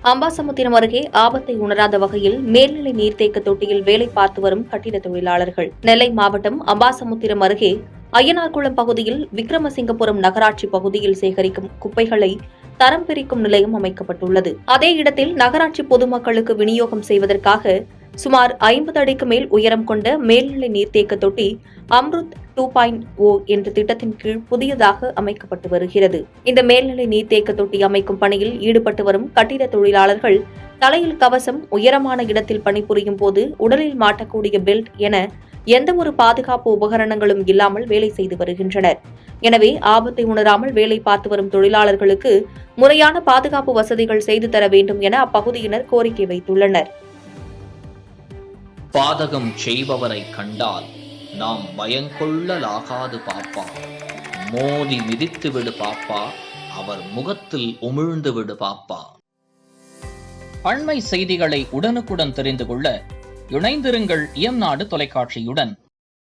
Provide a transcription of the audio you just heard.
அம்பாசமுத்திரம் அருகே ஆபத்தை உணராத வகையில் மேல்நிலை நீர்த்தேக்க தொட்டியில் வேலை பார்த்து வரும் கட்டிட தொழிலாளர்கள். நெல்லை மாவட்டம் அம்பாசமுத்திரம் அருகே அய்யனார்குளம் பகுதியில் விக்ரமசிங்கபுரம் நகராட்சி பகுதியில் சேகரிக்கும் குப்பைகளை தரம் பிரிக்கும் நிலையம் அமைக்கப்பட்டுள்ளது. அதே இடத்தில் நகராட்சி பொதுமக்களுக்கு விநியோகம் செய்வதற்காக சுமார் 50 அடிக்கு மேல் உயரம் கொண்ட மேல்நிலை நீர்த்தேக்க தொட்டி அம்ருத் 2.0 என்ற திட்டத்தின் கீழ் புதியதாக அமைக்கப்பட்டு வருகிறது. இந்த மேல்நிலை நீர்த்தேக்க தொட்டி அமைக்கும் பணியில் ஈடுபட்டு வரும் கட்டிட தொழிலாளர்கள் தலையில் கவசம், உயரமான இடத்தில் பணிபுரியும் போது உடலில் மாட்டக்கூடிய பெல்ட் என எந்தவொரு பாதுகாப்பு உபகரணங்களும் இல்லாமல் வேலை செய்து வருகின்றனர். எனவே ஆபத்தை உணராமல் வேலை பார்த்து வரும் தொழிலாளர்களுக்கு முறையான பாதுகாப்பு வசதிகள் செய்து தர வேண்டும் என அப்பகுதியினர் கோரிக்கை வைத்துள்ளனர். பாதகம் செய்பவரை கண்டால் நாம் பயங்கொள்ளலாகாது பாப்பா, மோதி மிதித்து விடு பாப்பா, அவர் முகத்தில் உமிழ்ந்து விடு பாப்பா. அண்மை செய்திகளை உடனுக்குடன் தெரிந்து கொள்ள இணைந்திருங்கள் இயம்நாடு தொலைக்காட்சியுடன்.